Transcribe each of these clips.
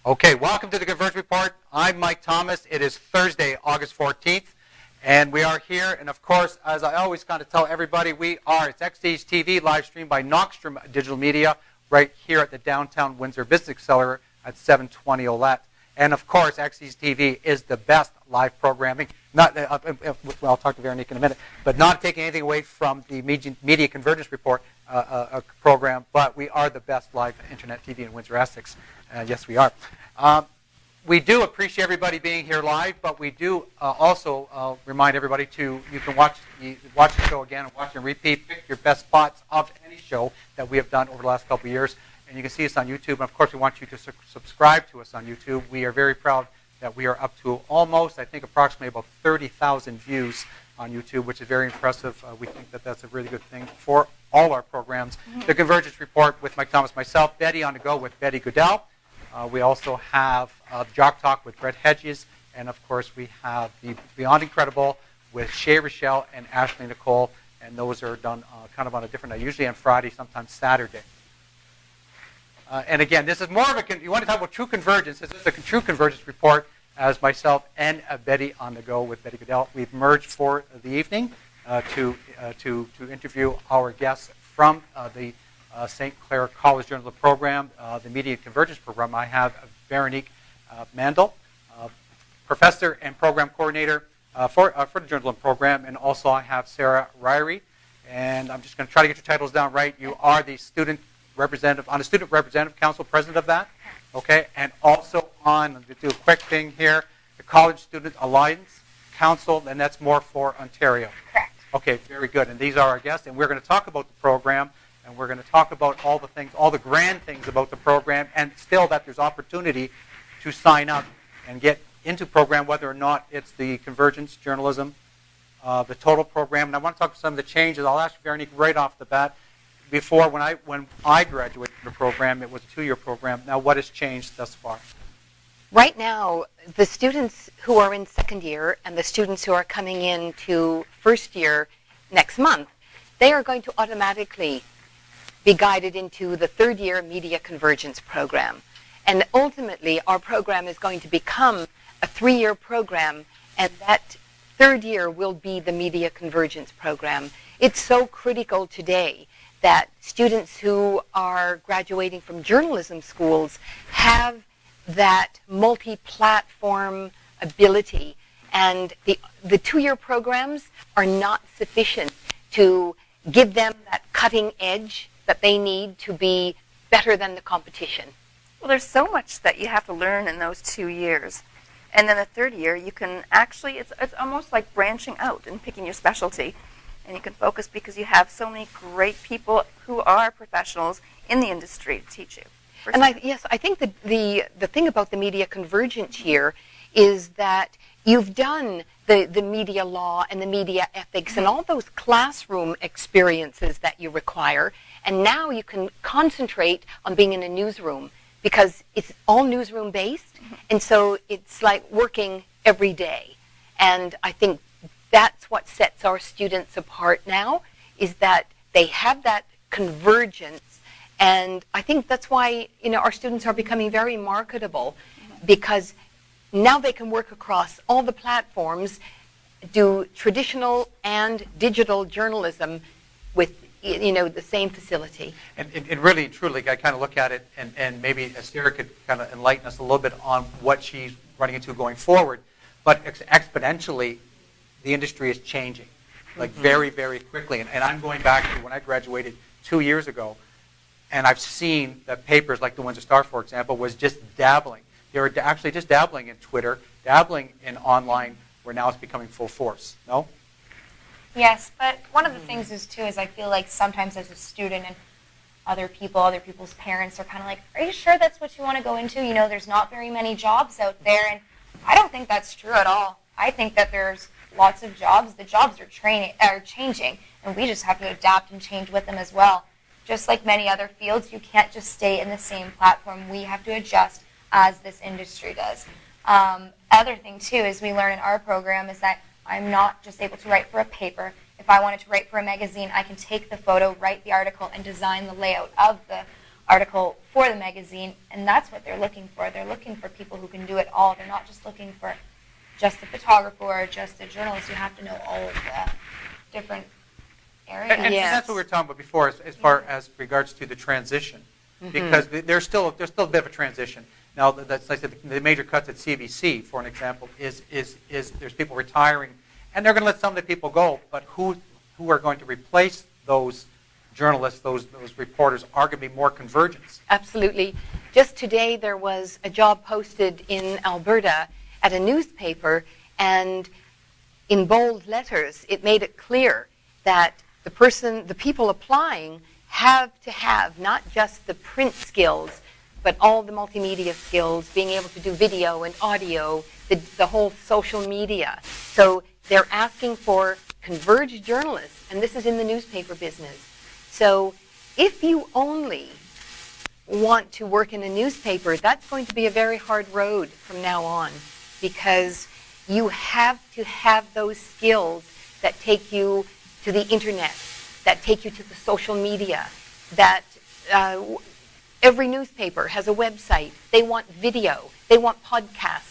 Okay, welcome to the Convergence Report. I'm Mike Thomas. It is Thursday, August 14th, and we are here. And of course, as I always kind of tell everybody, it's XD's TV live streamed by Knockstrom Digital Media right here at the downtown Windsor Business Accelerator at 720 Olette. And of course, XD's TV is the best live programming. I'll talk to Veronique in a minute, but not taking anything away from the Media Convergence Report program, but we are the best live internet TV in Windsor, Essex. Yes, we are. We do appreciate everybody being here live, but we do also remind everybody you can watch the show again and watch and repeat, pick your best spots of any show that we have done over the last couple of years. And you can see us on YouTube. And of course, we want you to subscribe to us on YouTube. We are very proud that we are up to approximately about 30,000 views on YouTube, which is very impressive. We think that that's a really good thing for all our programs. Mm-hmm. The Convergence Report with Mike Thomas, myself, Betty on the Go with Betty Gudel. We also have Jock Talk with Brett Hedges. And of course, we have the Beyond Incredible with Shay Rochelle and Ashley Nicole. And those are done kind of on a different night, usually on Friday, sometimes Saturday. And again, this is more of you want to talk about true convergence. This is a true convergence report as myself and Betty on the Go with Betty Gudel. We've merged for the evening to interview our guests from the St. Clair College Journalism program, the Media Convergence program. I have Veronique Mandal, professor and program coordinator for the journalism program, and also I have Sarah Ryrie. And I'm just going to try to get your titles down right. You are the student representative on the Student Representative Council, president of that, okay, and also on, let me do a quick thing here, the College Student Alliance Council, and that's more for Ontario. Correct. Okay, very good. And these are our guests, and we're going to talk about the program, and we're going to talk about all the things, all the grand things about the program, and still that there's opportunity to sign up and get into program, whether or not it's the Convergence Journalism, the total program. And I want to talk about some of the changes. I'll ask Veronique right off the bat. Before, when I graduated from the program, it was a 2-year program. Now, what has changed thus far? Right now, the students who are in second year and the students who are coming in to first year next month, they are going to automatically be guided into the third year Media Convergence program. And ultimately, our program is going to become a 3-year program, and that third year will be the Media Convergence program. It's so critical today that students who are graduating from journalism schools have that multi-platform ability. And the 2-year programs are not sufficient to give them that cutting edge that they need to be better than the competition. Well, there's so much that you have to learn in those 2 years. And then the third year, you can actually, it's almost like branching out and picking your specialty. And you can focus because you have so many great people who are professionals in the industry to teach you. And I think the thing about the Media Convergence here is that you've done the media law and the media ethics and all those classroom experiences that you require, and now you can concentrate on being in a newsroom because it's all newsroom based, and so it's like working every day. And I think that's what sets our students apart now, is that they have that convergence. And I think that's why our students are becoming very marketable, because now they can work across all the platforms, do traditional and digital journalism with the same facility. And really, truly, I kind of look at it, and maybe Sarah could kind of enlighten us a little bit on what she's running into going forward. But exponentially, the industry is changing, like very, very quickly. And I'm going back to when I graduated 2 years ago, and I've seen that papers like the Windsor Star, for example, was just dabbling. They were actually just dabbling in Twitter, dabbling in online, where now it's becoming full force. No? Yes, but one of the things is I feel like sometimes as a student and other people's parents are kind of like, are you sure that's what you want to go into? There's not very many jobs out there. And I don't think that's true at all. I think that there's lots of jobs. The jobs are changing, and we just have to adapt and change with them as well. Just like many other fields, you can't just stay in the same platform. We have to adjust as this industry does. Other thing, too, is we learn in our program is that I'm not just able to write for a paper. If I wanted to write for a magazine, I can take the photo, write the article, and design the layout of the article for the magazine, and that's what they're looking for. They're looking for people who can do it all. They're not just looking for just the photographer or just the journalist. You have to know all of the different areas. And that's what we were talking about before, as far as regards to the transition, because there's still a bit of a transition. Now, that's like I said, the major cuts at CBC, for an example, is there's people retiring, and they're going to let some of the people go, but who are going to replace those journalists, those reporters, are going to be more Convergence. Absolutely. Just today there was a job posted in Alberta at a newspaper, and in bold letters it made it clear that the people applying have to have not just the print skills, but all the multimedia skills, being able to do video and audio, the whole social media. So they're asking for converged journalists, and this is in the newspaper business. So if you only want to work in a newspaper, that's going to be a very hard road from now on, because you have to have those skills that take you to the internet, that take you to the social media, that every newspaper has a website. They want video. They want podcasts.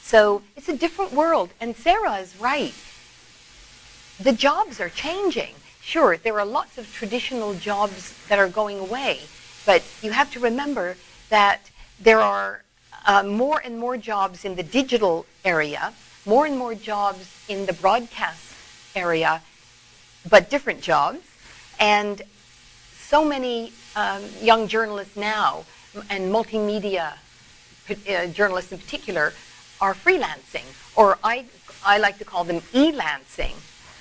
So it's a different world. And Sarah is right. The jobs are changing. Sure, there are lots of traditional jobs that are going away, but you have to remember that there are more and more jobs in the digital area, more and more jobs in the broadcast area, but different jobs. And so many young journalists now, and multimedia journalists in particular, are freelancing, or I like to call them e-lancing,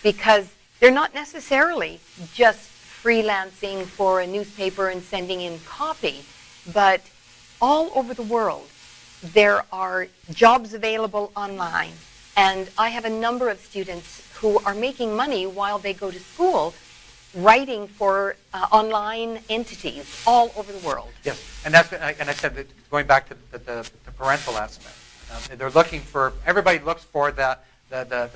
because they're not necessarily just freelancing for a newspaper and sending in copy, but all over the world there are jobs available online. And I have a number of students who are making money while they go to school, writing for online entities all over the world. Yes, and I said that going back to the parental aspect, they're looking for, everybody looks for the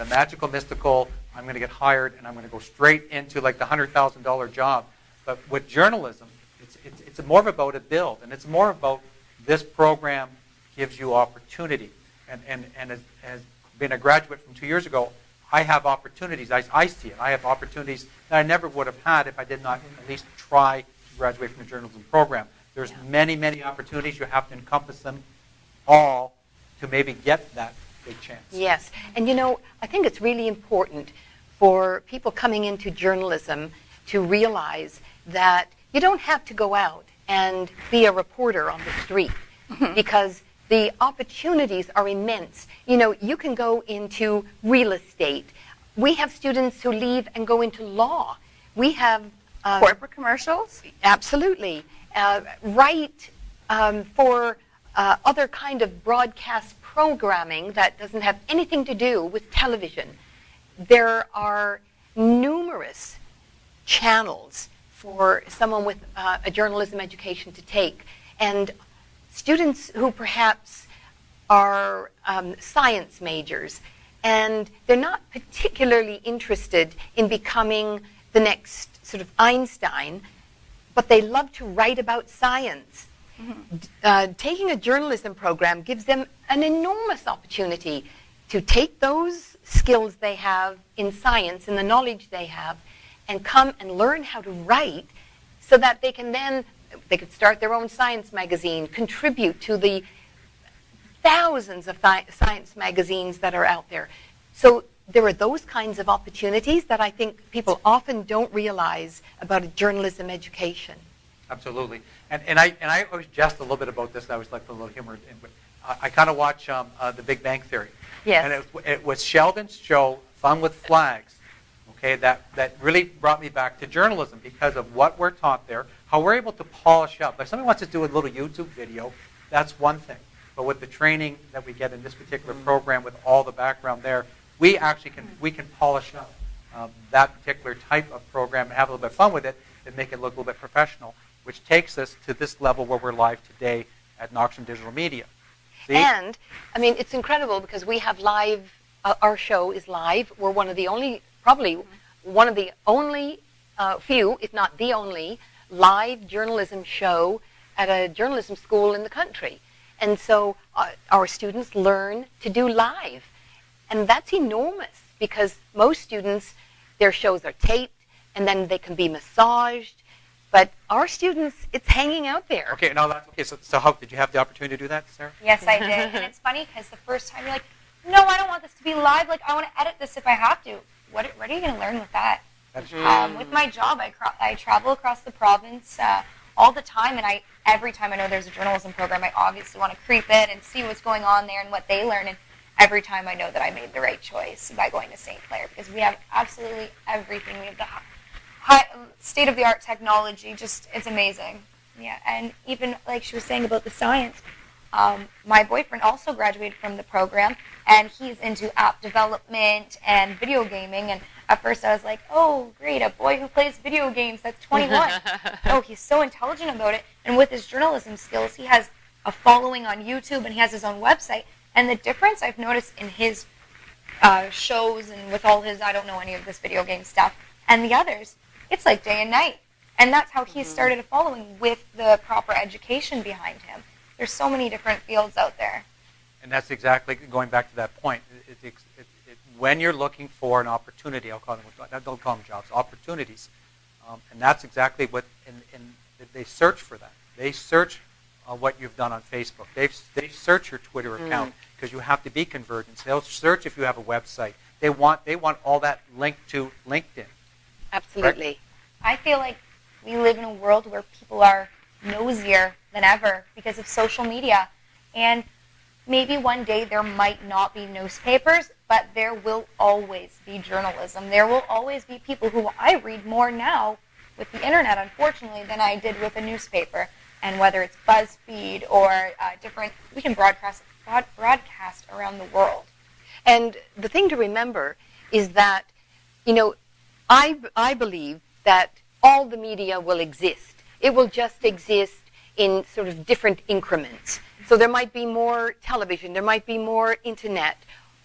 magical, mystical, I'm going to get hired and I'm going to go straight into like the $100,000 job. But with journalism, it's more about a build, and it's more about this program gives you opportunity. And as being a graduate from 2 years ago, I have opportunities. I see it. I have opportunities that I never would have had if I did not at least try to graduate from the journalism program. There's many, many opportunities. You have to encompass them all to maybe get that big chance. Yes. And I think it's really important for people coming into journalism to realize that you don't have to go out and be a reporter on the street, because the opportunities are immense. You can go into real estate. We have students who leave and go into law. We have corporate commercials. Absolutely. Write for other kind of broadcast programming that doesn't have anything to do with television. There are numerous channels for someone with a journalism education to take. And students who perhaps are science majors, and they're not particularly interested in becoming the next sort of Einstein, but they love to write about science. Taking a journalism program gives them an enormous opportunity to take those skills they have in science and the knowledge they have and come and learn how to write, so that they could start their own science magazine, contribute to the thousands of science magazines that are out there. So there are those kinds of opportunities that I think people often don't realize about a journalism education. Absolutely. And I always jest a little bit about this, and I always like to put a little humor in, but I kind of watch The Big Bang Theory. Yes. And it was Sheldon's show, Fun with Flags, okay, that really brought me back to journalism because of what we're taught there, how we're able to polish up. Like, somebody wants to do a little YouTube video, that's one thing. But with the training that we get in this particular program, with all the background there, we actually can polish up that particular type of program and have a little bit of fun with it and make it look a little bit professional, which takes us to this level where we're live today at Knoxstrom Digital Media. See? And, I mean, it's incredible because we have live, our show is live. We're one of the only, probably one of the only few, if not the only, live journalism show at a journalism school in the country. And so our students learn to do live. And that's enormous because most students, their shows are taped and then they can be massaged. But our students, it's hanging out there. Okay, now that's okay. So how did you have the opportunity to do that, Sarah? Yes, I did. And it's funny because the first time you're like, no, I don't want this to be live. Like, I want to edit this if I have to. What are you going to learn with that? That's With my job, I travel across the province all the time, and every time I know there's a journalism program, I obviously want to creep in and see what's going on there and what they learn. And every time I know that I made the right choice by going to St. Clair because we have absolutely everything. We have the high state-of-the-art technology. Just, it's amazing. Yeah, and even like she was saying about the science, my boyfriend also graduated from the program, and he's into app development and video gaming. And at first I was like, oh, great, a boy who plays video games that's 21. Oh, he's so intelligent about it. And with his journalism skills, he has a following on YouTube, and he has his own website. And the difference I've noticed in his shows and with all his, I don't know any of this video game stuff, and the others, it's like day and night. And that's how he started a following with the proper education behind him. There's so many different fields out there. And that's exactly, going back to that point, when you're looking for an opportunity, don't call them jobs, opportunities, and that's exactly what, and they search for that. They search what you've done on Facebook. They search your Twitter account because you have to be Convergence. They'll search if you have a website. They want all that linked to LinkedIn. Absolutely. Correct? I feel like we live in a world where people are nosier than ever because of social media. And maybe one day there might not be newspapers, but there will always be journalism. There will always be people who I read more now with the internet, unfortunately, than I did with a newspaper. And whether it's BuzzFeed or different, we can broadcast around the world. And the thing to remember is that, I believe that all the media will exist. It will just exist in sort of different increments. So there might be more television, there might be more internet,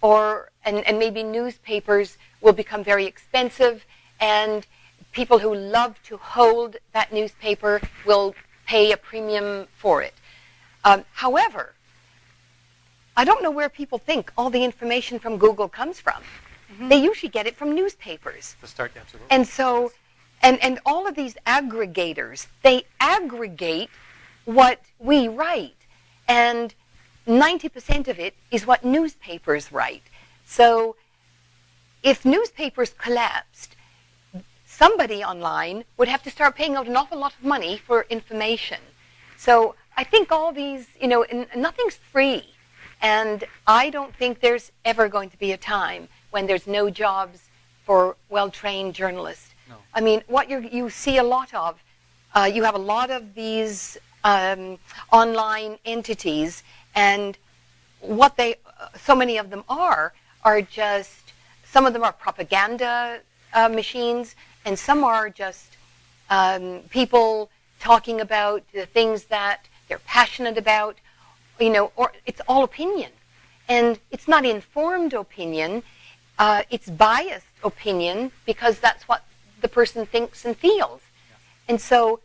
and maybe newspapers will become very expensive, and people who love to hold that newspaper will pay a premium for it. However, I don't know where people think all the information from Google comes from. They usually get it from newspapers. To start, absolutely. And so, and all of these aggregators, they aggregate what we write. And 90% of it is what newspapers write. So if newspapers collapsed, somebody online would have to start paying out an awful lot of money for information. So I think all these, nothing's free. And I don't think there's ever going to be a time when there's no jobs for well-trained journalists. No. I mean, what you see a lot of, you have a lot of these online entities, and what so many of them are just, some of them are propaganda machines, and some are just people talking about the things that they're passionate about, or it's all opinion. And it's not informed opinion, it's biased opinion, because that's what the person thinks and feels. Yeah. And so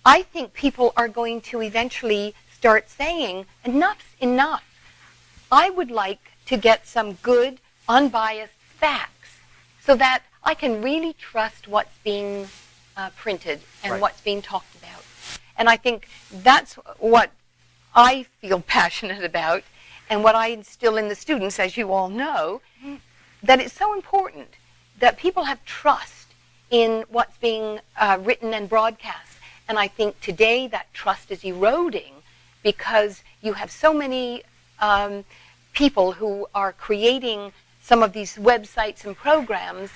I think people are going to eventually start saying, enough's enough. I would like to get some good, unbiased facts so that I can really trust what's being printed and what's being talked about. And I think that's what I feel passionate about, and what I instill in the students, as you all know, that it's so important that people have trust in what's being written and broadcast. And I think today that trust is eroding because you have so many people who are creating some of these websites and programs,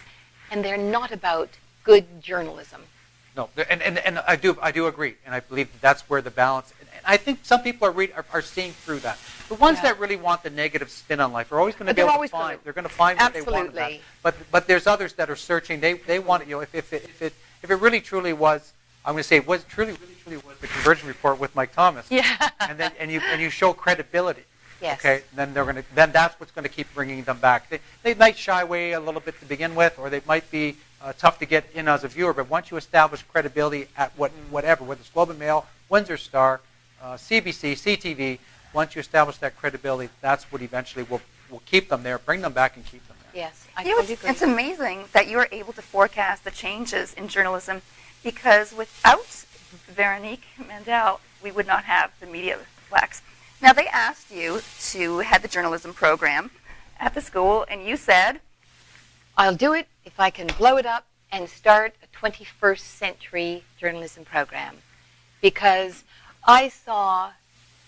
and they're not about good journalism. No, and I do agree, and I believe that's where the balance. And I think some people are seeing through that. The ones that really want the negative spin on life are always going to be able to find. They're going to find what they want. Absolutely. But there's others that are searching. They want it. If it really truly was, I'm going to say it was truly was the Convergence report with Mike Thomas. Yeah. And you show credibility. Yes. Okay. Then then that's what's going to keep bringing them back. They might shy away a little bit to begin with, or they might be tough to get in as a viewer. But once you establish credibility at whatever, whether it's Globe and Mail, Windsor Star, CBC, CTV, once you establish that credibility, that's what eventually will keep them there, bring them back, and keep them there. Yes, I totally agree. It's amazing that you are able to forecast the changes in journalism, because without Veronique Mandal, we would not have the Media Plex. Now, they asked you to head the journalism program at the school, and you said, I'll do it if I can blow it up and start a 21st century journalism program. Because I saw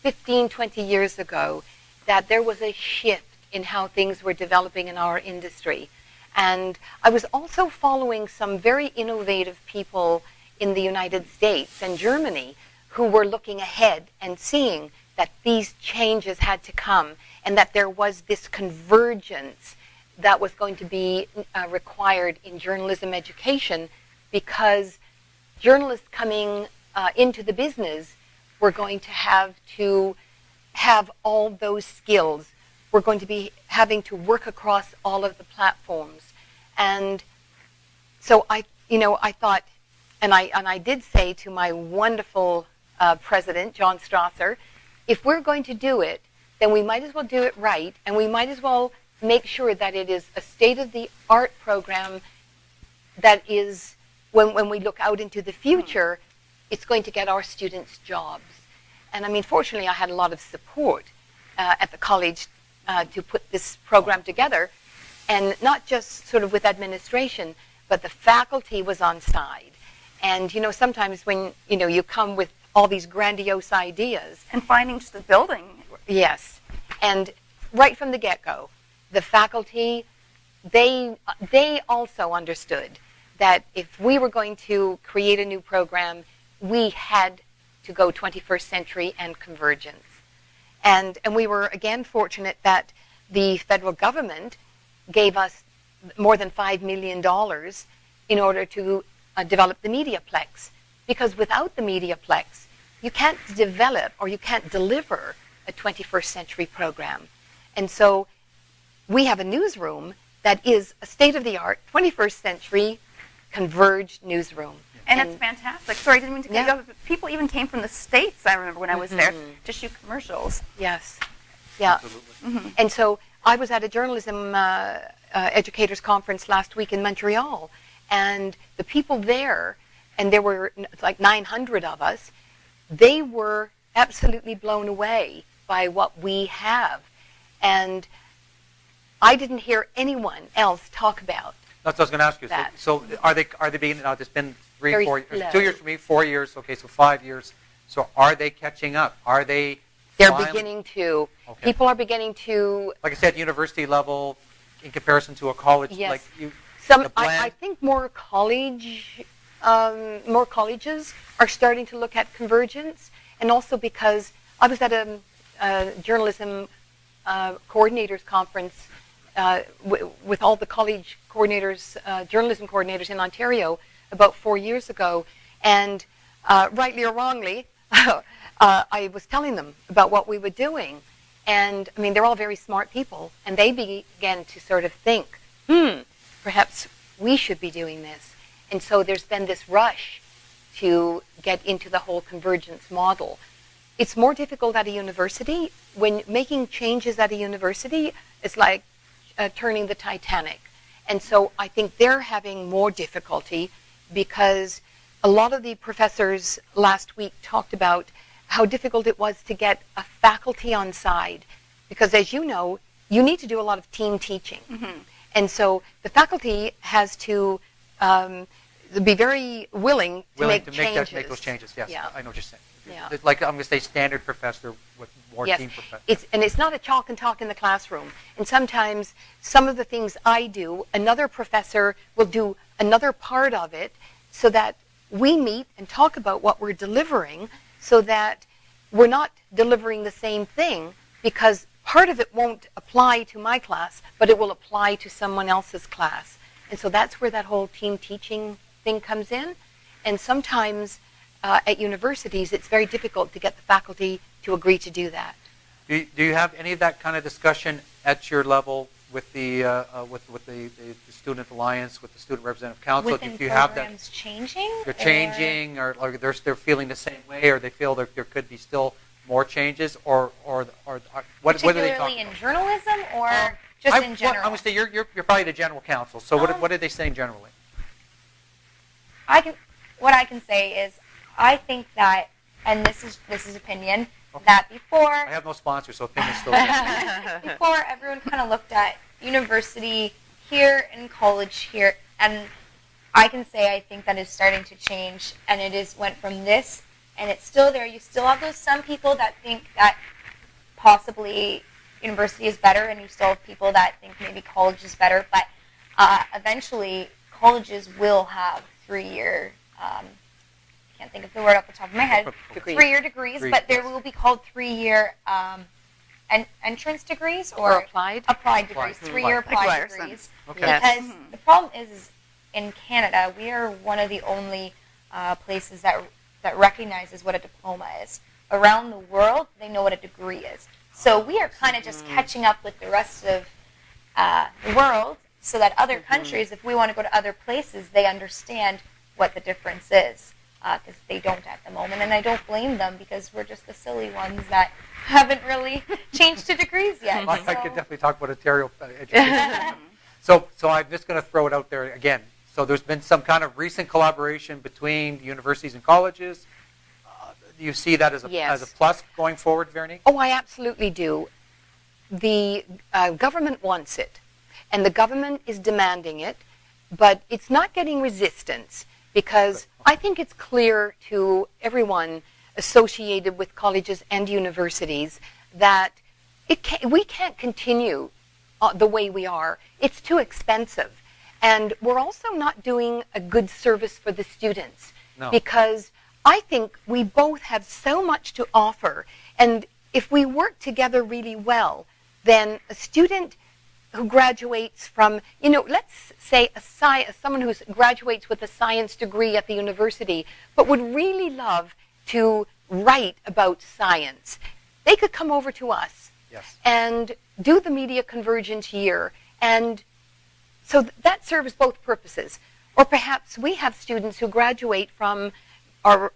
15, 20 years ago that there was a shift in how things were developing in our industry. And I was also following some very innovative people in the United States and Germany who were looking ahead and seeing that these changes had to come and that there was this convergence that was going to be required in journalism education, because journalists coming into the business were going to have all those skills. We're going to be having to work across all of the platforms. And so I thought, and I did say to my wonderful president, John Strasser, if we're going to do it, then we might as well do it right, and we might as well make sure that it is a state-of-the-art program that is, when we look out into the future, it's going to get our students jobs. And I mean, fortunately, I had a lot of support at the college to put this program together, and not just sort of with administration, but the faculty was on side. And, sometimes when, you come with all these grandiose ideas. And finding just the building. Yes. And right from the get-go, the faculty, they also understood that if we were going to create a new program, we had to go 21st century and convergence. And we were, again, fortunate that the federal government gave us more than $5 million in order to develop the Media Plex. Because without the Media Plex, you can't develop or you can't deliver a 21st century program. And so we have a newsroom that is a state-of-the-art 21st century converged newsroom. And it's fantastic. Sorry, I didn't mean to cut you off, but people even came from the States, I remember, when I was there, to shoot commercials. Yes. Yeah. Absolutely. And so I was at a journalism educators conference last week in Montreal, and the people there, and there were like 900 of us, they were absolutely blown away by what we have. And I didn't hear anyone else talk about That's what I was going to ask you. that. So are they beginning now? It's been 3, Very 4 years, slow. 2 years for me, 4 years. Okay, so 5 years. So are they catching up? Are they? They're finally- beginning to. Okay. People are beginning to. Like I said, university level, in comparison to a college. Yes. Like you. Some, the blend- I think more colleges are starting to look at convergence, and also because I was at a journalism coordinators conference with all the college coordinators, journalism coordinators in Ontario about 4 years ago, and rightly or wrongly, I was telling them about what we were doing, and I mean they're all very smart people, and they began to sort of think, perhaps we should be doing this. And so there's been this rush to get into the whole convergence model. It's more difficult at a university. When making changes at a university, it's like turning the Titanic. And so I think they're having more difficulty because a lot of the professors last week talked about how difficult it was to get a faculty on side. Because as you know, you need to do a lot of team teaching. And so the faculty has to be very willing to make changes. Make those changes. Yes, Yeah. I know what you're saying. Yeah. It's like I'm going to say standard professor with more Yes. team professor. It's not a chalk and talk in the classroom. And sometimes some of the things I do, another professor will do another part of it so that we meet and talk about what we're delivering so that we're not delivering the same thing, because part of it won't apply to my class, but it will apply to someone else's class. And so that's where that whole team teaching thing comes in. And sometimes at universities, it's very difficult to get the faculty to agree to do that. Do you have any of that kind of discussion at your level the Student Alliance, with the Student Representative Council? Within Do you have that? programs changing? They're changing, or they're feeling the same way, or they feel that there could be still more changes, or what are they talking Particularly in journalism, or just in general? I'm going to say you're probably the general counsel. So what are they saying generally? What I can say is, I think that, and this is opinion, that before I have no sponsor, so opinion's still good. before everyone kind of looked at university here and college here, and I can say I think that is starting to change, and went from this, and it's still there. You still have those some people that think that possibly university is better, and you still have people that think maybe college is better, but eventually colleges will have 3-year, I can't think of the word off the top of my head, 3-year degrees, but there will be called 3-year entrance degrees or applied degrees, 3-year applied degrees. Okay. Because the problem is in Canada, we are one of the only places that recognizes what a diploma is. Around the world, they know what a degree is. So we are kind of just catching up with the rest of the world, so that other countries, if we want to go to other places, they understand what the difference is, because they don't at the moment. And I don't blame them, because we're just the silly ones that haven't really changed to degrees yet. I could definitely talk about Ontario education. So I'm just going to throw it out there again. So there's been some kind of recent collaboration between universities and colleges. Do you see that as a plus going forward, Veronique? Oh, I absolutely do. The government wants it, and the government is demanding it, but it's not getting resistance, because I think it's clear to everyone associated with colleges and universities that we can't continue the way we are. It's too expensive. And we're also not doing a good service for the students, because I think we both have so much to offer. And if we work together really well, then a student who graduates from, let's say someone who graduates with a science degree at the university, but would really love to write about science, they could come over to us and do the Media Convergence year. And so that serves both purposes. Or perhaps we have students who graduate from our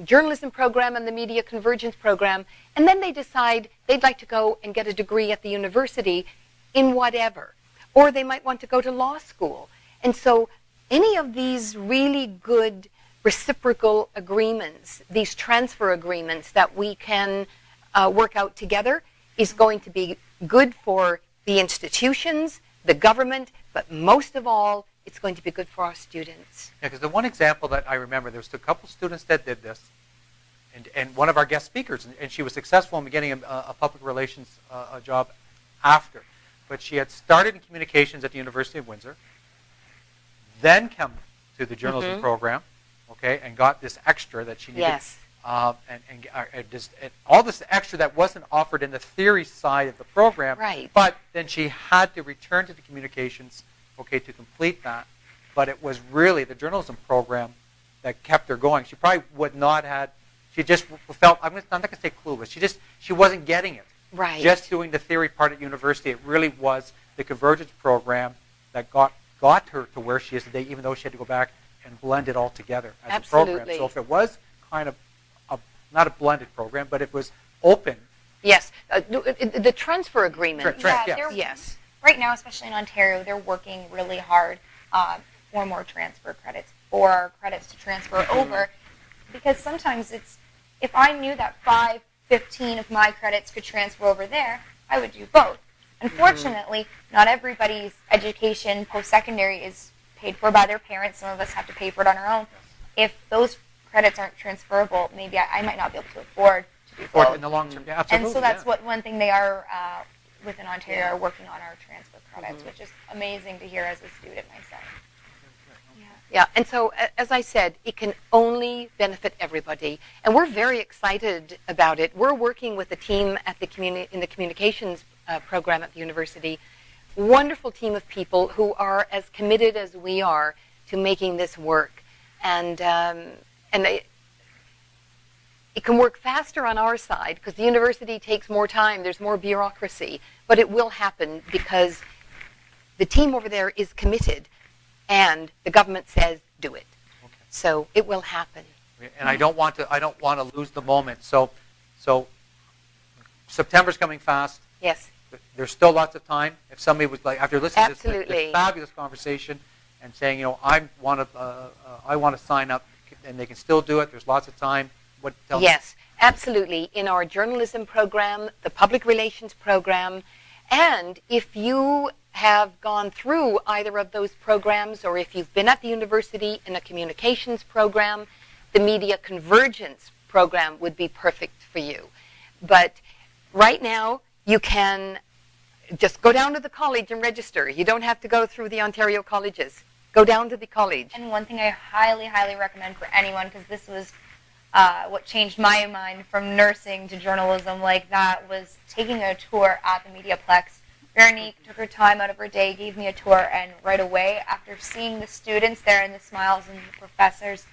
journalism program and the Media Convergence program, and then they decide they'd like to go and get a degree at the university in whatever. Or they might want to go to law school. And so any of these really good reciprocal agreements, these transfer agreements that we can work out together, is going to be good for the institutions, the government, but most of all, it's going to be good for our students. Yeah, because the one example that I remember, there was a couple students that did this, and one of our guest speakers, and she was successful in getting a public relations job after. But she had started in communications at the University of Windsor, then come to the journalism program, and got this extra that she needed. Yes. And all this extra that wasn't offered in the theory side of the program. Right. But then she had to return to the communications, to complete that. But it was really the journalism program that kept her going. She probably would not have. She just felt. I'm not going to say clueless. She wasn't getting it. Right. Just doing the theory part at university. It really was the Convergence program that got her to where she is today, even though she had to go back and blend it all together as a program. So if it was kind of not a blended program, but it was open. Yes, the transfer agreement. Yes. Right now, especially in Ontario, they're working really hard for more transfer credits, for our credits to transfer over, because sometimes if I knew that 15 of my credits could transfer over there, I would do both. Unfortunately, not everybody's education post-secondary is paid for by their parents. Some of us have to pay for it on our own. If those credits aren't transferable, maybe I might not be able to afford to do both. In the long term, absolutely. And so that's one thing they are, within Ontario, are working on our transfer credits, which is amazing to hear as a student myself. Yeah, and so, as I said, it can only benefit everybody. And we're very excited about it. We're working with a team at in the communications program at the university, wonderful team of people who are as committed as we are to making this work. And it can work faster on our side because the university takes more time. There's more bureaucracy. But it will happen because the team over there is committed, and the government says do it. Okay. So it will happen. And I don't want to lose the moment. So September's coming fast. Yes. There's still lots of time. If somebody was like, after listening to Absolutely. this fabulous conversation and saying, I want to sign up, and they can still do it. There's lots of time. Tell me. Yes, absolutely. In our journalism program, the public relations program, and if you have gone through either of those programs, or if you've been at the university in a communications program, the media convergence program would be perfect for you. But right now, you can just go down to the college and register. You don't have to go through the Ontario colleges. Go down to the college. And one thing I highly, highly recommend for anyone, because this was what changed my mind from nursing to journalism like that, was taking a tour at the Media Plex. Veronique took her time out of her day, gave me a tour, and right away, after seeing the students there and the smiles and the professors,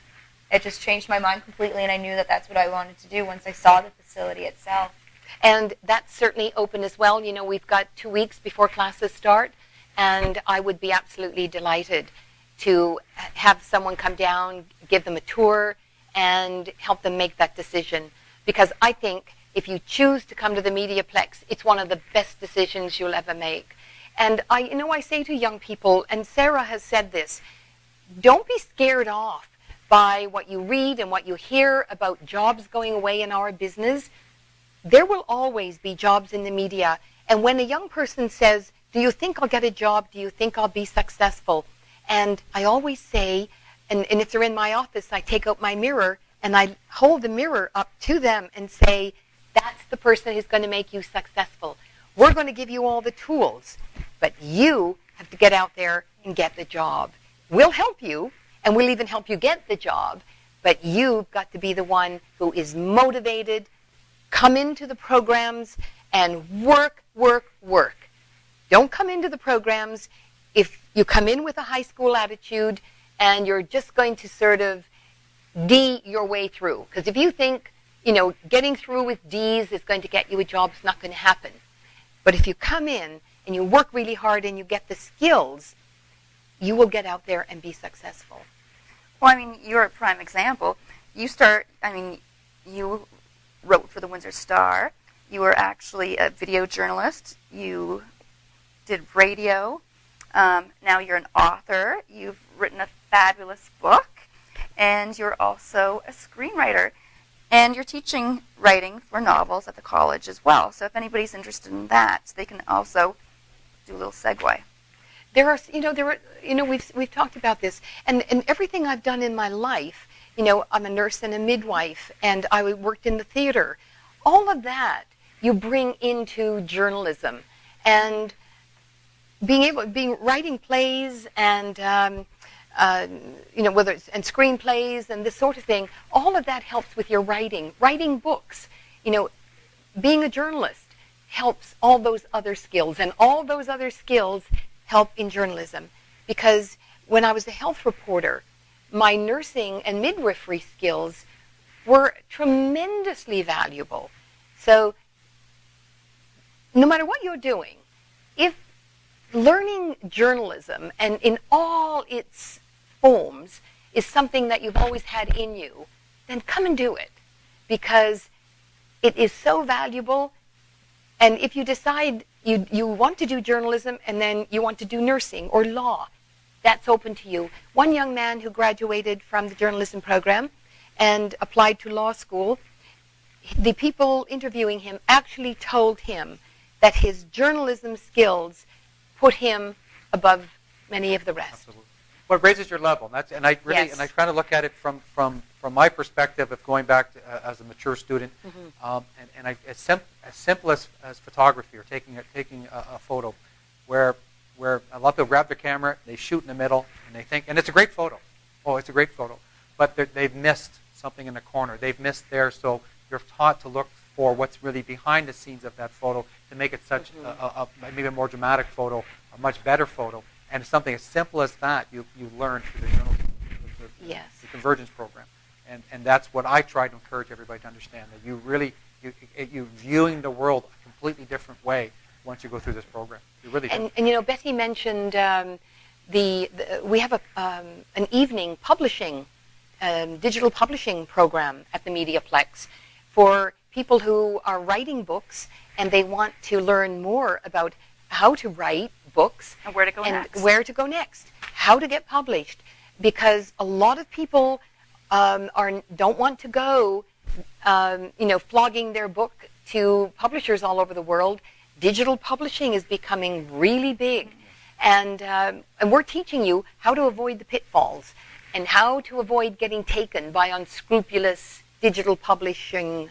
it just changed my mind completely, and I knew that that's what I wanted to do once I saw the facility itself. And that's certainly open as well. You know, we've got 2 weeks before classes start, and I would be absolutely delighted to have someone come down, give them a tour, and help them make that decision. Because I think if you choose to come to the Media Plex, it's one of the best decisions you'll ever make. And I say to young people, and Sarah has said this, don't be scared off by what you read and what you hear about jobs going away in our business. There will always be jobs in the media. And when a young person says, do you think I'll get a job? Do you think I'll be successful? And I always say, and if they're in my office, I take out my mirror and I hold the mirror up to them and say, that's the person who's going to make you successful. We're going to give you all the tools, but you have to get out there and get the job. We'll help you, and we'll even help you get the job, but you've got to be the one who is motivated, come into the programs, and work, work, work. Don't come into the programs if you come in with a high school attitude and you're just going to sort of D your way through. Because if you think, getting through with D's is going to get you a job, it's not going to happen. But if you come in and you work really hard and you get the skills, you will get out there and be successful. Well, you're a prime example. You wrote for the Windsor Star. You were actually a video journalist. You did radio. Now you're an author. You've written a fabulous book. And you're also a screenwriter. And you're teaching writing for novels at the college as well. So if anybody's interested in that, they can also do a little segue. We've talked about this, and everything I've done in my life. I'm a nurse and a midwife, and I worked in the theater. All of that you bring into journalism, and writing plays and whether it's and screenplays and this sort of thing. All of that helps with your writing books. Being a journalist helps all those other skills, and all those other skills help in journalism. Because when I was a health reporter, my nursing and midwifery skills were tremendously valuable. So no matter what you're doing, if learning journalism and in all its forms is something that you've always had in you, then come and do it, because it is so valuable. And if you decide you want to do journalism and then you want to do nursing or law, that's open to you. One young man who graduated from the journalism program and applied to law school, the people interviewing him actually told him that his journalism skills put him above many of the rest. Absolutely. Well, it raises your level, and I Yes. and I try to look at it from my perspective of going back to, as a mature student, as simple as photography or taking a photo, where a lot of people grab their camera, they shoot in the middle, and they think, and it's a great photo. Oh, it's a great photo, but they've missed something in the corner. They've missed there, so you're taught to look for what's really behind the scenes of that photo to make it such maybe a more dramatic photo, a much better photo. And something as simple as that you learn through the journalism, the Convergence program. And that's what I try to encourage everybody to understand, that you're viewing the world a completely different way once you go through this program. You really do. And Betty mentioned we have an evening publishing, digital publishing program at the Media Plex for people who are writing books and they want to learn more about how to write books And where to go and next. where to go next, how to get published, because a lot of people don't want to go, flogging their book to publishers all over the world. Digital publishing is becoming really big, and we're teaching you how to avoid the pitfalls and how to avoid getting taken by unscrupulous digital publishing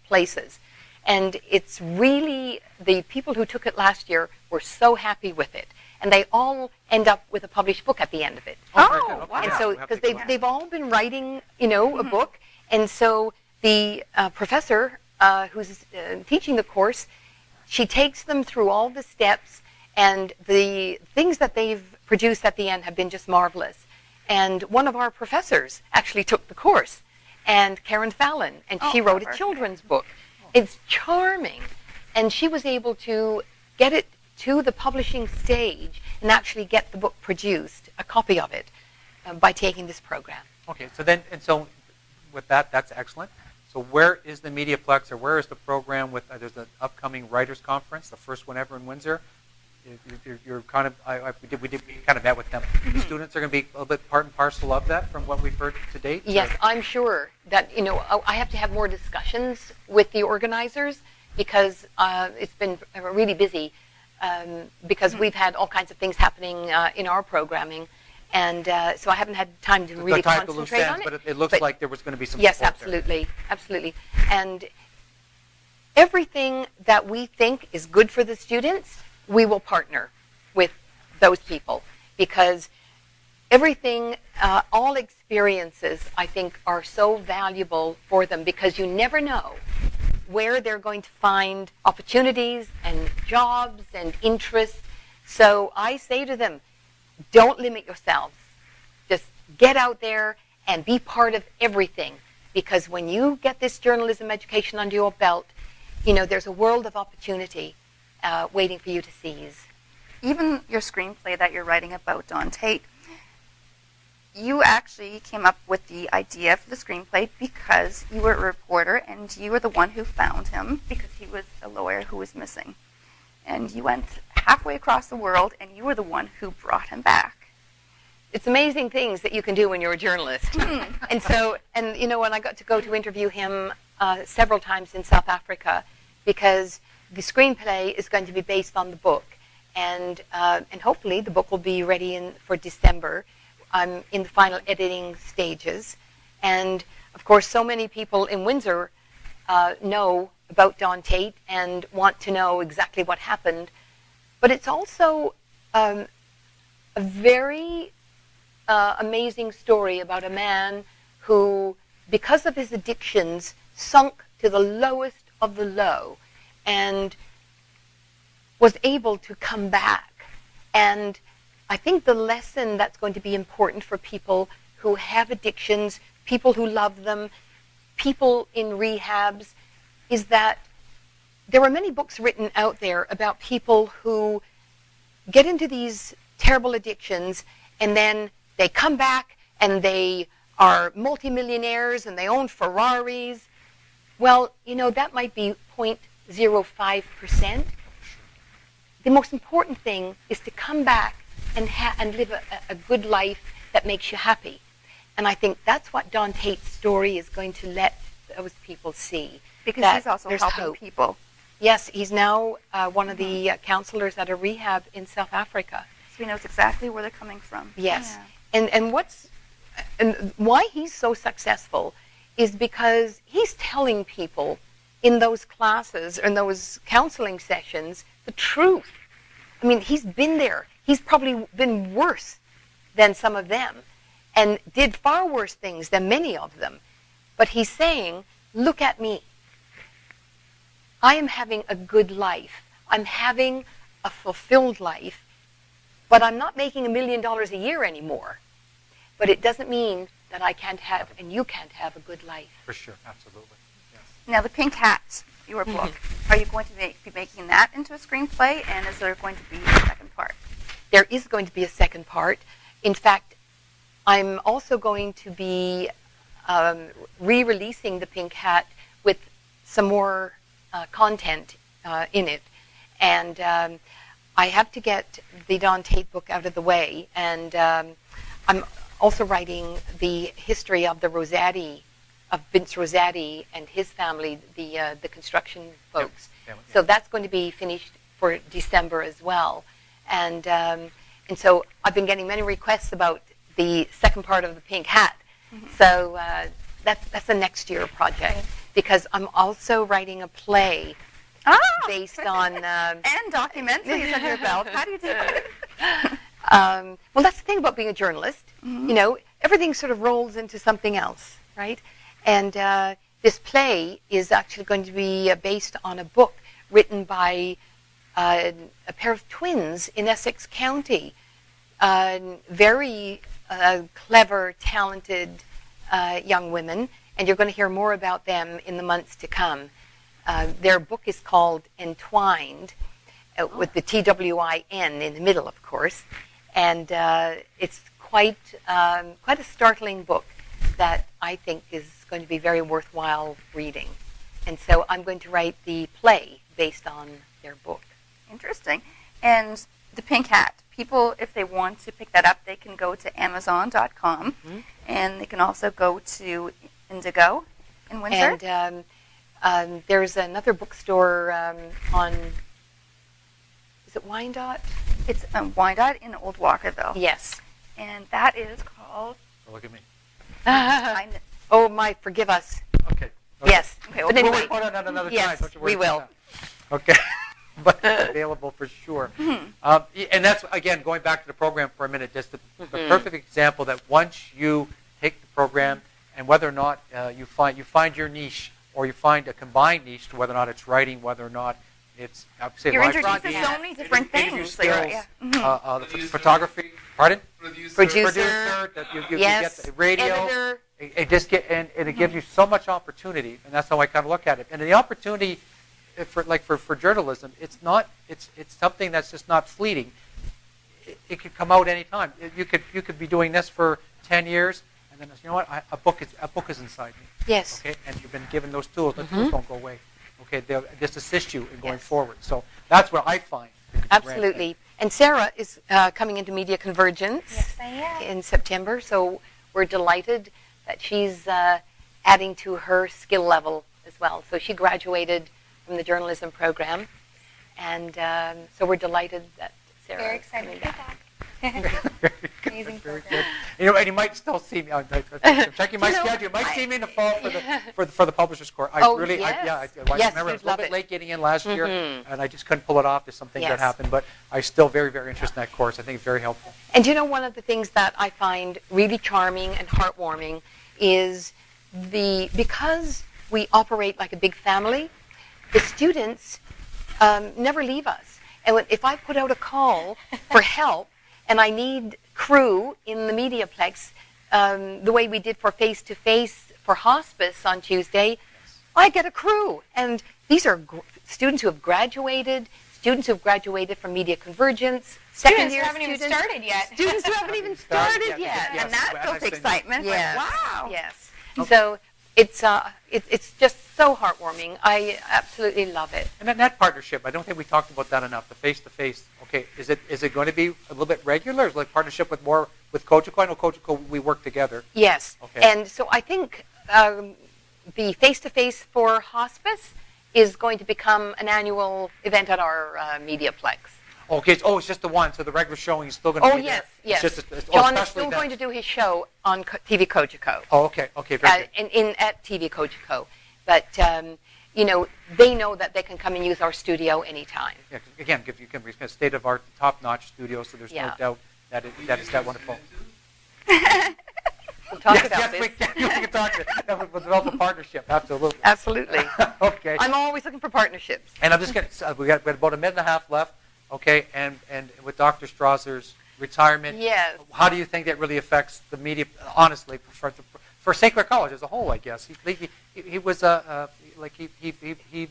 places. And it's really, the people who took it last year were so happy with it. And they all end up with a published book at the end of it. Very good. Okay. wow. And so, We'll have to because go. they've all been writing, a book. And so the professor who's teaching the course, she takes them through all the steps, and the things that they've produced at the end have been just marvelous. And one of our professors actually took the course, and Karen Fallon, and she wrote a perfect. children's book. It's charming. And she was able to get it to the publishing stage and actually get the book produced, a copy of it, by taking this program. Okay, so with that, that's excellent. So where is the Mediaplex, or where is the program with, there's an upcoming writers conference, the first one ever in Windsor. You're kind of, we kind of met with them. The students are going to be a little bit part and parcel of that from what we've heard to date? Yes, I'm sure that, I have to have more discussions with the organizers because it's been really busy because we've had all kinds of things happening in our programming. And so I haven't had time to really tie up the loose concentrate on ends, it. but it looks like there was going to be some Yes, support there. absolutely, absolutely. And everything that we think is good for the students, we will partner with those people, because everything, all experiences, I think, are so valuable for them, because you never know where they're going to find opportunities and jobs and interests. So I say to them, don't limit yourselves. Just get out there and be part of everything, because when you get this journalism education under your belt, there's a world of opportunity waiting for you to seize. Even your screenplay that you're writing about Don Tate, you actually came up with the idea for the screenplay because you were a reporter and you were the one who found him because he was a lawyer who was missing. And you went halfway across the world and you were the one who brought him back. It's amazing things that you can do when you're a journalist. And so, when I got to go to interview him several times in South Africa, because the screenplay is going to be based on the book, and hopefully the book will be ready for December. I'm in the final editing stages, and of course, so many people in Windsor know about Don Tate and want to know exactly what happened. But it's also a very amazing story about a man who, because of his addictions, sunk to the lowest of the low and was able to come back. And I think the lesson that's going to be important for people who have addictions, people who love them, people in rehabs, is that there are many books written out there about people who get into these terrible addictions and then they come back and they are multimillionaires and they own Ferraris. Well, that might be 0.05%. The most important thing is to come back and live a good life that makes you happy. And I think that's what Don Tate's story is going to let those people see. Because he's also there's helping hope. people. Yes, he's now one of the counselors at a rehab in South Africa. So he knows exactly where they're coming from. Yes. Yeah. And why he's so successful is because he's telling people in those classes, in those counseling sessions, the truth. I mean, he's been there. He's probably been worse than some of them and did far worse things than many of them. But he's saying, look at me. I am having a good life. I'm having a fulfilled life, but I'm not making $1 million a year anymore. But it doesn't mean that I can't have, and you can't have, a good life. For sure, absolutely. Yes. Now, The Pink Hat, your book, are you going to be making that into a screenplay, and is there going to be a second part? There is going to be a second part. In fact, I'm also going to be re-releasing The Pink Hat with some more content in it. And I have to get the Don Tate book out of the way. And I'm also writing the history of Vince Rosati and his family, the construction folks. Yep. So that's going to be finished for December as well. And so I've been getting many requests about the second part of The Pink Hat. Mm-hmm. So that's a next year project, because I'm also writing a play based on... and documentaries under your belt. How do you do that? Well, that's the thing about being a journalist. Mm-hmm. You know, everything sort of rolls into something else, right? And this play is actually going to be based on a book written by a pair of twins in Essex County. Very clever, talented young women, and you're going to hear more about them in the months to come. Their book is called Entwined, with the TWIN in the middle, of course, and it's quite a startling book that I think is going to be very worthwhile reading. And so I'm going to write the play based on their book. Interesting. And The Pink Hat, people, if they want to pick that up, they can go to Amazon.com, mm-hmm. and they can also go to Indigo in Windsor. And there's another bookstore on, is it Wyandotte? It's Wyandotte in Old Walkerville. Yes. And that is called... Oh, look at me. Oh, my, forgive us. Okay. Yes. Okay, but anyway, we'll put it on another yes, time. Don't you worry we will. about that. Okay. But it's available for sure. Mm-hmm. And that's, again, going back to the program for a minute, just the perfect example that once you take the program, and whether or not you find your niche, or you find a combined niche, to whether or not it's writing, whether or not it's, you're introduced to so many different things. Skills, photography, pardon? Producer, that you yes, get the radio, editor. It just and it gives you so much opportunity, and that's how I kind of look at it. And the opportunity for journalism, it's something that's just not fleeting. It could come out anytime. You could be doing this for 10 years, and then you know what? A book is inside me. Yes. Okay, and you've been given those tools. The tools don't go away. Okay, they'll just assist you in going forward. So that's what I find. Absolutely. And Sarah is coming into Media Convergence in September, so we're delighted that she's adding to her skill level as well. So she graduated from the journalism program, and so we're delighted that Sarah very excited to be back. Amazing very program. good. You know, and you might still see me. I'm checking my schedule. You might see me in the fall for the Publishers Course. I remember I was a little bit late getting in last year, and I just couldn't pull it off. There's something that happened, but I'm still very, very interested in that course. I think it's very helpful. And you know, one of the things that I find really charming and heartwarming is because we operate like a big family, the students never leave us. And if I put out a call for help, and I need crew in the Media Plex, the way we did for face-to-face for hospice on Tuesday, I get a crew. And these are students who have graduated, from Media Convergence, second-year students who haven't even started yet. Students who haven't even started yet. Yes. And that builds excitement. Yes. Like, wow. Yes. Okay. So it's just so heartwarming. I absolutely love it. And that partnership, I don't think we talked about that enough. The face-to-face. Okay, is it going to be a little bit regular? Is it like partnership with Cogeco? I know Cogeco, we work together. Yes. Okay. And so I think the face-to-face for hospice is going to become an annual event at our Media Plex. Okay, it's just the one, so the regular showing is still going to be there. Yes. John is still going to do his show on TV Cogeco. Oh, okay, very good. At TV Cogeco. But, you know, they know that they can come and use our studio anytime. Yeah, again, you can a state-of-art, top-notch studio, so there's no doubt that it's that wonderful. We'll talk about this. We can talk about it. We'll develop a partnership, absolutely. Absolutely. Okay. I'm always looking for partnerships. And I'm just going to, we got about a minute and a half left, okay, and with Dr. Strasser's retirement, how do you think that really affects the media, honestly, for St. Clair College as a whole, I guess? He was, he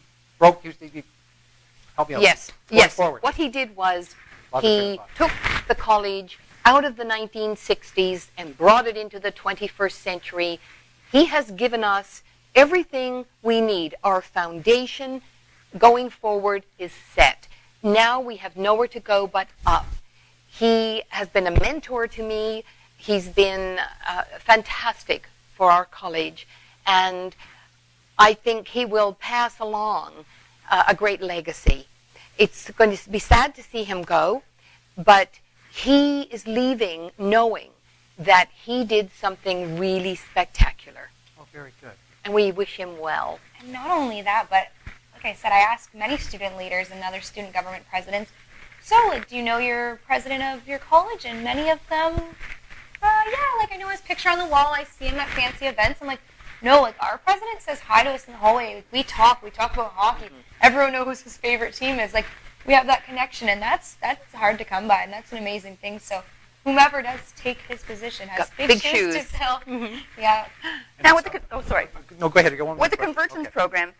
Help me out. Yes, Going yes. forward. What he did was Lots of he thought. took the college out of the 1960s and brought it into the 21st century. He has given us everything we need. Our foundation going forward is set. Now we have nowhere to go but up. He has been a mentor to me. He's been fantastic for our college. And I think he will pass along a great legacy. It's going to be sad to see him go, but he is leaving knowing that he did something really spectacular. Oh, very good. And we wish him well. And not only that, but like I said, I asked many student leaders and other student government presidents, so, like, do you know your president of your college? And many of them, yeah, like, I know his picture on the wall. I see him at fancy events. I'm like, no, like, our president says hi to us in the hallway. Like, we talk about hockey. Mm-hmm. Everyone knows who his favorite team is. Like, we have that connection, and that's hard to come by, and that's an amazing thing. So, whomever does take his position has big shoes to fill. Mm-hmm. Yeah. Now with the No, go ahead. Go on with the Convergence program,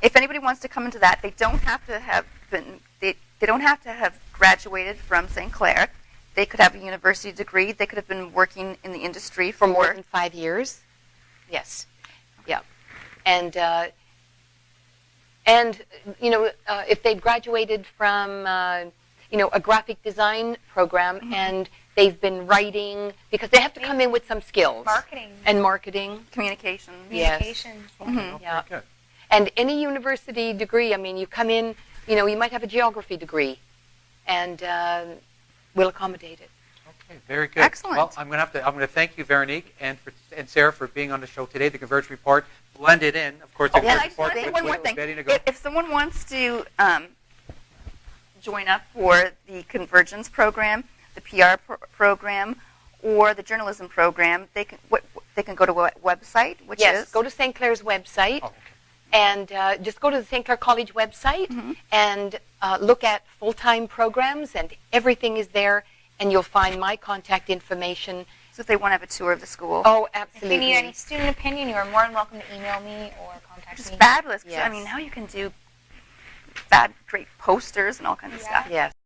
if anybody wants to come into that, they don't have to have been they don't have to have graduated from St. Clair. They could have a university degree. They could have been working in the industry For more than 5 years? Yes. Yeah. And you know, if they've graduated from, you know, a graphic design program, mm-hmm. and they've been writing, because they have to come in with some skills. Marketing. Communication. Yes. Mm-hmm. Oh, Yeah. very good. And any university degree, I mean, you come in, you know, you might have a geography degree, and we'll accommodate it. Okay, very good. Excellent. Well, I'm going to thank you, Veronique, and Sarah, for being on the show today. The Converge Report blended in, of course. The And Converge I just want to say Report one more with thing. Betty to go. If someone wants to join up for the Convergence program, the PR program, or the journalism program, they can go to a website, which Yes, is? go to St. Clair's website. Oh, okay. And just go to the St. Clair College website, mm-hmm. and look at full-time programs, and everything is there, and you'll find my contact information. So if they want to have a tour of the school. Oh, If absolutely. you need any student opinion, you are more than welcome to email me or contact Which is me. fabulous. 'Cause, Yes. I mean, now you can do great posters and all kinds of Yeah. stuff. Yes.